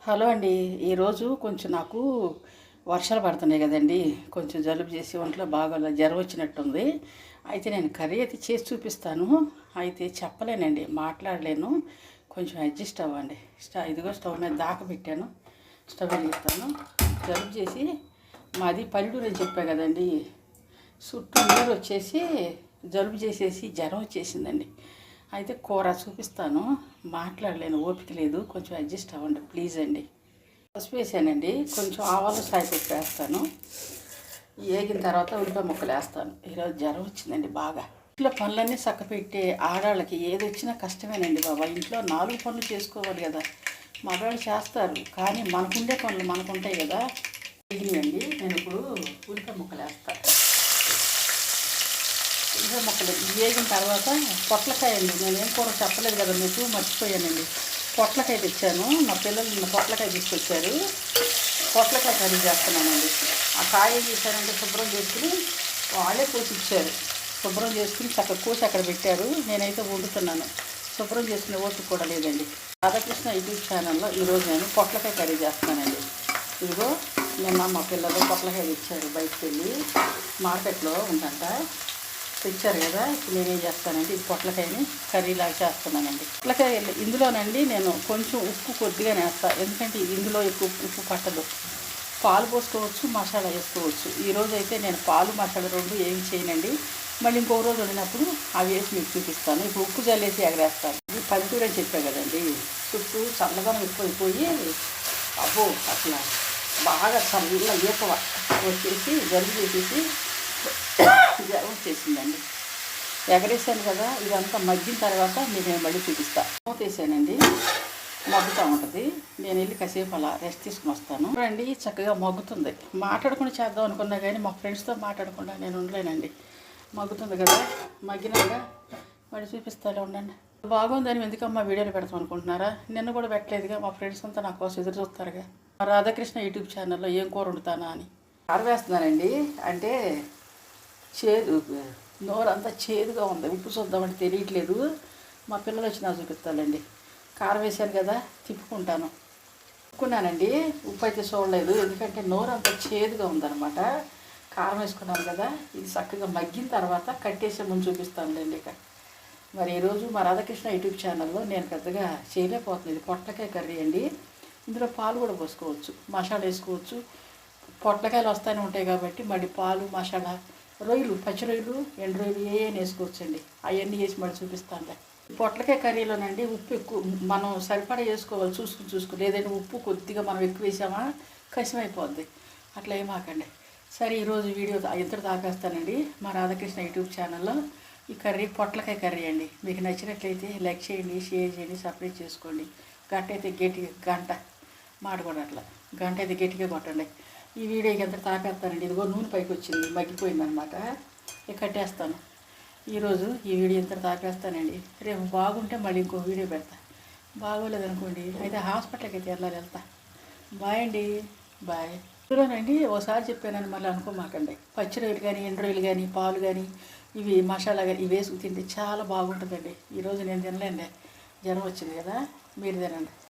Hello అండి. ఈరోజు కొంచెం నాకు వర్షాలు పడుతున్నాయి కదండి. కొంచెం జలుబు చేసి ఒంట్లో బాగా జ్వరం వచ్చినట్టుంది. అయితే నేను కర్రీ అయితే చేసి చూపిస్తాను. అయితే చెప్పలేనండి, మాట్లాడలేను. కొంచెం అడ్జస్ట్ అవ్వండి. ఇదిగో స్టవ్ మీద దాకా పెట్టాను. స్టవ్ వెలిగిస్తాను. జలుబు చేసి మాది పల్లెటూరు అని చెప్పా కదండి. చుట్టూ నీరు వచ్చేసి జలుబు చేసేసి జ్వరం వచ్చేసిందండి. అయితే కూర చూపిస్తాను. మాట్లాడలేను, ఓపిక లేదు. కొంచెం అడ్జస్ట్ అవ్వండి ప్లీజ్ అండి. పసుపు వేసానండి. కొంచెం ఆవాలు సాయిపెట్టి వేస్తాను. వేగిన తర్వాత ఉల్లిపాయ ముక్కలు వేస్తాను. ఈరోజు జ్వరం వచ్చిందండి బాగా. ఇంట్లో పనులన్నీ చక్కపెట్టే ఆడవాళ్ళకి ఏది వచ్చినా కష్టమేనండి బాబా. ఇంట్లో 4 పనులు చేసుకోవాలి కదా. మగవాళ్ళు చేస్తారు, కానీ మనకుండే పనులు మనకుంటాయి కదా. ఇదిగండి, నేను ఇప్పుడు ఉల్లిపాయ ముక్కలు వేస్తాను. ఉల్లిపాయ ముక్కలు వేగిన తర్వాత పొట్లకాయ అండి. నేను ఏం కూర చెప్పలేదు కదా మీకు, మర్చిపోయానండి. పొట్లకాయ తెచ్చాను. మా పిల్లలు పొట్లకాయ తీసుకొచ్చారు. పొట్లకాయ కర్రీ చేస్తున్నానండి. ఆ కాయ ఏం చేశారంటే శుభ్రం చేసుకుని వాళ్ళే కోసి ఇచ్చారు. శుభ్రం చేసుకుని చక్కగా కోసి అక్కడ పెట్టారు. నేనైతే వండుతున్నాను. శుభ్రం చేసుకునే ఓపిక కూడా లేదండి. రాధాకృష్ణ యూట్యూబ్ ఛానల్లో ఈరోజు నేను పొట్లకాయ కర్రీ చేస్తున్నానండి. ఇదిగో నిన్న మా పిల్లలు పొట్లకాయ తెచ్చారు. బయటకు వెళ్ళి మార్కెట్లో ఉందంట, తెచ్చారు కదా. ఇప్పుడు నేనేం చేస్తానంటే ఈ పొట్లకాయని కర్రీలాగా చేస్తున్నానండి. పొట్లకాయ ఇందులోనండి నేను కొంచెం ఉప్పు కొద్దిగానే వేస్తాను, ఎందుకంటే ఇందులో ఎక్కువ ఉప్పు పట్టదు. పాలు పోసుకోవచ్చు, మసాలా వేసుకోవచ్చు. ఈరోజు అయితే నేను పాలు మసాలా రెండు ఏమి చేయనండి. మళ్ళీ ఇంకో రోజు వండినప్పుడు అవి వేసి మీకు చూపిస్తాను. ఇప్పుడు ఉప్పు జల్లేసి ఎగరేస్తాను. ఇది పల్లెటూరు అని చెప్పా కదండి. చుట్టూ చల్లదనం ఎక్కువైపోయి అబ్బో అట్లా బాగా చల్ల ఏపవ వచ్చేసి జలుబు చేసేసి జ్వరం వచ్చేసిందండి. ఎగరేసాను కదా. ఇదంతా మగ్గిన తర్వాత మీకు నేను మళ్ళీ చూపిస్తాను. మూత వేసానండి, మగ్గుతూ ఉంటుంది. నేను వెళ్ళి కాసేపు అలా రెస్ట్ తీసుకుని వస్తాను. రండి, చక్కగా మగ్గుతుంది. మాట్లాడకుండా చేద్దాం అనుకున్నా కానీ మా ఫ్రెండ్స్తో మాట్లాడకుండా నేను ఉండలేనండి. మగ్గుతుంది కదా. మగ్గినాక మళ్ళీ చూపిస్తానే ఉండండి. బాగుందని ఎందుకమ్మా వీడియోలు పెడతాం అనుకుంటున్నారా? నిన్న కూడా పెట్టలేదుగా. మా ఫ్రెండ్స్ అంతా నా కోసం ఎదురు చూస్తారుగా. రాధాకృష్ణ యూట్యూబ్ ఛానల్లో ఏం కూర వండుతానా అని ఆరవేస్తున్నానండి. అంటే చేదు, నోరంతా చేదుగా ఉంది. ఉప్పు చూద్దామంటే తెలియట్లేదు. మా పిల్లలు వచ్చి నాకు చూపిస్తానండి. కారం వేసాను కదా, తిప్పుకుంటాను. తిప్పుకున్నానండి. ఉప్పు అయితే చూడలేదు, ఎందుకంటే నోరు అంతా చేదుగా ఉందన్నమాట. కారం వేసుకున్నాను కదా. ఇది చక్కగా మగ్గిన తర్వాత కట్టేసే ముందు చూపిస్తానులేండి. ఇక మరి ఈరోజు మా రాధాకృష్ణ యూట్యూబ్ ఛానల్లో నేను పెద్దగా చేయలేకపోతుంది. ఇది పొట్లకాయ కర్రీ అండి. ఇందులో పాలు కూడా పోసుకోవచ్చు, మసాలా వేసుకోవచ్చు. పొట్లకాయలు వస్తూనే ఉంటాయి కాబట్టి మళ్ళీ పాలు మసాలా, రొయ్యలు, పచ్చి రొయ్యలు, ఎండు రొయ్యలు ఏమైనా వేసుకోవచ్చండి. అవన్నీ వేసి మళ్ళీ చూపిస్తానులే. పొట్లకాయ కర్రీలోనండి ఉప్పు ఎక్కువ మనం సరిపడా వేసుకోవాలి, చూసుకుని. లేదంటే ఉప్పు కొద్దిగా మనం ఎక్కువ వేసామా కసిమైపోద్ది. అట్లా ఏమాకండి. సరే, ఈరోజు వీడియో ఇంతటి తాపేస్తానండి. మా రాధాకృష్ణ యూట్యూబ్ ఛానల్లో ఈ కర్రీ పొట్లకాయ కర్రీ అండి. మీకు నచ్చినట్లయితే లైక్ చేయండి, షేర్ చేయండి, సబ్స్క్రైబ్ చేసుకోండి. గంట అయితే గట్టిగా మాట కూడా అట్లా గంట అయితే గట్టిగా కొట్టండి. ఈ వీడియోకి ఎంత తాపేస్తానండి. ఇదిగో నూనె పైకి వచ్చింది, మగ్గిపోయిందనమాట. ఇక కట్టేస్తాను. ఈరోజు ఈ వీడియో ఎంత తాపేస్తానండి. రేపు బాగుంటే మళ్ళీ ఇంకో వీడియో పెడతా. బాగోలేదనుకోండి అయితే హాస్పిటల్కి అయితే వెళ్ళాలి. బాయ్ అండి, బాయ్. ఇందులోనండి ఓసారి చెప్పానని మళ్ళీ అనుకోమాకండి. పచ్చి రొయ్యలు కానీ, ఎండు రొయ్యలు కానీ, పాలు కానీ, ఇవి మసాలా కానీ ఇవి వేసుకు తింటే చాలా బాగుంటుందండి. ఈరోజు నేను తినలేండి, జ్వరం వచ్చింది కదా. మీరు తినండి.